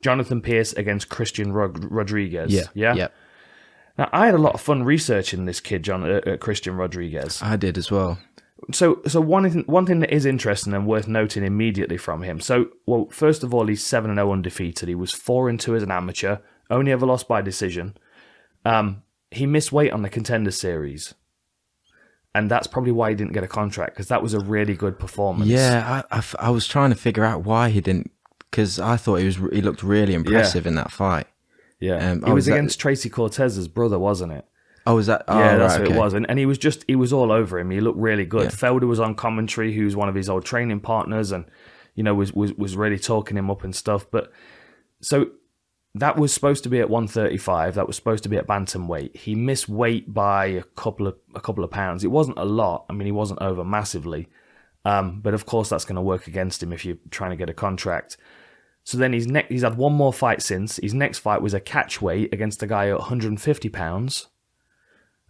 Jonathan Pearce against Christian Rodriguez. Yeah. Now, I had a lot of fun researching this kid, Christian Rodriguez. I did as well. So one thing that is interesting and worth noting immediately from him. So, well, first of all, he's 7-0 undefeated. He was 4-2 as an amateur. Only ever lost by decision. He missed weight on the Contender Series. And that's probably why he didn't get a contract, because that was a really good performance. Yeah, I was trying to figure out why he didn't, because I thought he looked really impressive in that fight. Yeah, he was against Tracy Cortez's brother, wasn't it? Oh, was that? Oh, yeah, that's right, what okay. it was. And he was all over him. He looked really good. Yeah. Felder was on commentary, who's one of his old training partners, and was really talking him up and stuff. But so that was supposed to be at 135. That was supposed to be at bantamweight. He missed weight by a couple of pounds. It wasn't a lot. I mean, he wasn't over massively. But of course, that's going to work against him if you're trying to get a contract. So then he's had one more fight since. His next fight was a catch weight against a guy at 150 pounds.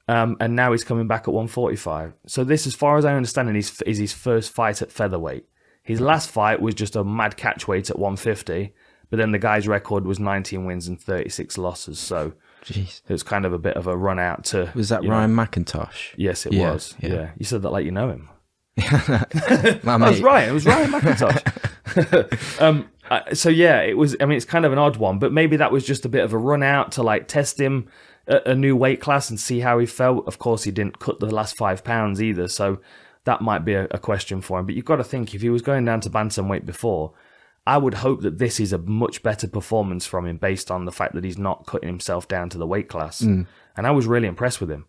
And now he's coming back at 145. So this, as far as I understand, is his first fight at featherweight. His last fight was just a mad catch weight at 150. But then the guy's record was 19 wins and 36 losses. So Jeez. it was kind of a bit of a run out to... Was that Ryan McIntosh? Yes, it was. Yeah. You said that like you know him. My It was mate. Ryan. It was Ryan McIntosh. So yeah, it was. I mean, it's kind of an odd one, but maybe that was just a bit of a run out to like test him at a new weight class and see how he felt. Of course, he didn't cut the last 5 pounds either, so that might be a question for him. But you've got to think, if he was going down to bantamweight before, I would hope that this is a much better performance from him based on the fact that he's not cutting himself down to the weight class. And I was really impressed with him.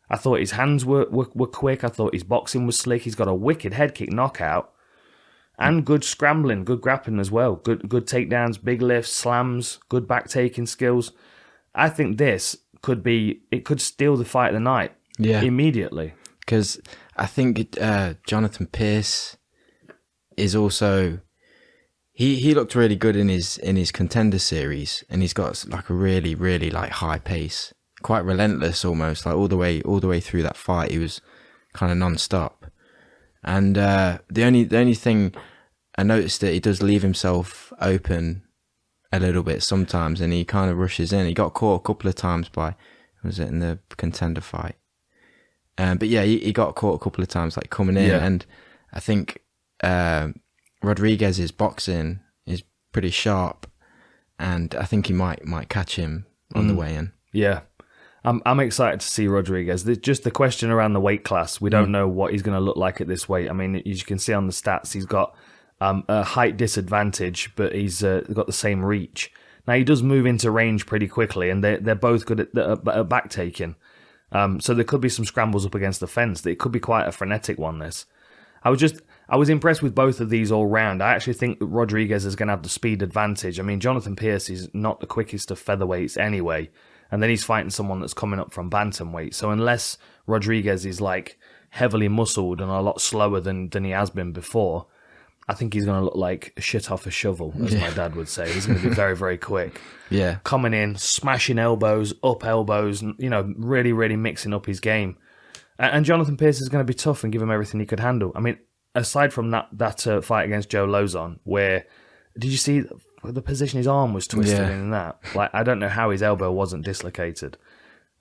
I thought his hands were quick. I thought his boxing was slick. He's got a wicked head kick knockout and good scrambling, good grappling as well. Good takedowns, big lifts, slams, good back taking skills. I think this could steal the fight of the night immediately. Because I think Jonathan Pearce is also... He looked really good in his Contender Series, and he's got like a really, really like high pace, quite relentless almost, like all the way through that fight. He was kind of non-stop. And the only thing I noticed, that he does leave himself open a little bit sometimes, and he kind of rushes in. He got caught a couple of times by, was it in the Contender fight? But yeah, he got caught a couple of times like coming in, and I think Rodriguez's boxing is pretty sharp, and I think he might catch him on the way in. Yeah. I'm excited to see Rodriguez. Just the question around the weight class. We don't know what he's going to look like at this weight. I mean, as you can see on the stats, he's got a height disadvantage, but he's got the same reach. Now, he does move into range pretty quickly, and they're both good at back taking. So there could be some scrambles up against the fence. It could be quite a frenetic one, this. I was impressed with both of these all round. I actually think that Rodriguez is going to have the speed advantage. I mean, Jonathan Pearce is not the quickest of featherweights anyway, and then he's fighting someone that's coming up from bantamweight. So unless Rodriguez is like heavily muscled and a lot slower than he has been before, I think he's going to look like shit off a shovel, as my dad would say. He's going to be very, very quick. Yeah. Coming in, smashing elbows, up elbows, really, really mixing up his game. And Jonathan Pearce is going to be tough and give him everything he could handle. I mean, aside from that fight against Joe Lozon, where did you see the position his arm was twisted in that? Like, I don't know how his elbow wasn't dislocated.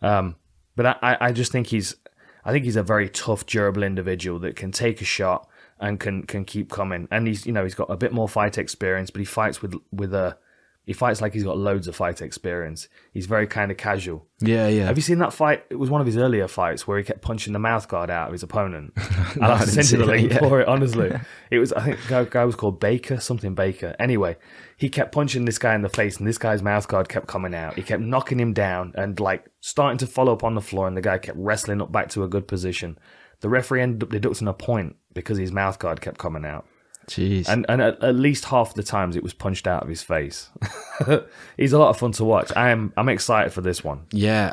But I just think he's a very tough, durable individual that can take a shot and can keep coming. And he's got a bit more fight experience, but he fights he fights like he's got loads of fight experience. He's very kind of casual. Yeah. Have you seen that fight? It was one of his earlier fights where he kept punching the mouth guard out of his opponent. No, I'll have to send you the link for it, honestly. Yeah. It was, I think the guy was called something Baker. Anyway, he kept punching this guy in the face, and this guy's mouth guard kept coming out. He kept knocking him down and like starting to follow up on the floor, and the guy kept wrestling up back to a good position. The referee ended up deducting a point because his mouth guard kept coming out. Jeez. And at least half the times it was punched out of his face. He's a lot of fun to watch. I'm excited for this one. Yeah,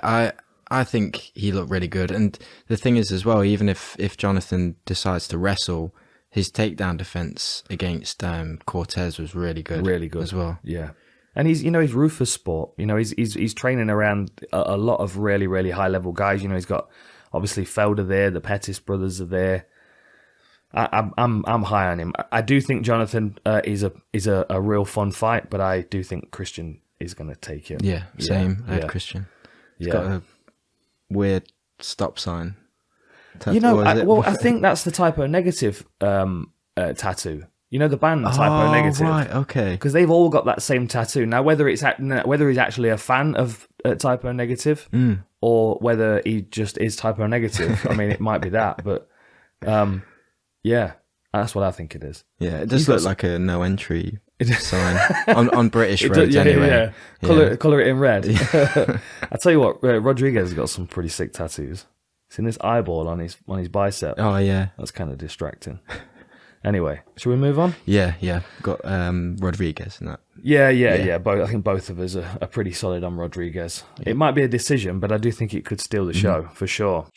I think he looked really good. And the thing is as well, even if Jonathan decides to wrestle, his takedown defense against Cortez was really good. Really good as well. Yeah. And he's Rufus Sport. He's training around a lot of really, really high level guys. He's got obviously Felder there, the Pettis brothers are there. I'm high on him. I do think Jonathan is a real fun fight, but I do think Christian is going to take it. Yeah, same. I had Christian. He's got a weird stop sign. I think that's the Typo Negative tattoo. You know, the band Typo Negative. Right, okay. Because they've all got that same tattoo. Now, whether he's actually a fan of Typo Negative or whether he just is Typo Negative, I mean, it might be that. But yeah, that's what I think it is. Yeah, it does look like a no entry sign on British roads anyway. Yeah. Colour it in red. I tell you what, Rodriguez has got some pretty sick tattoos. It's in this eyeball on his bicep. Oh yeah, that's kind of distracting. Anyway, shall we move on? Yeah. Got Rodriguez and that. Yeah. I think both of us are pretty solid on Rodriguez. Yeah. It might be a decision, but I do think it could steal the show for sure.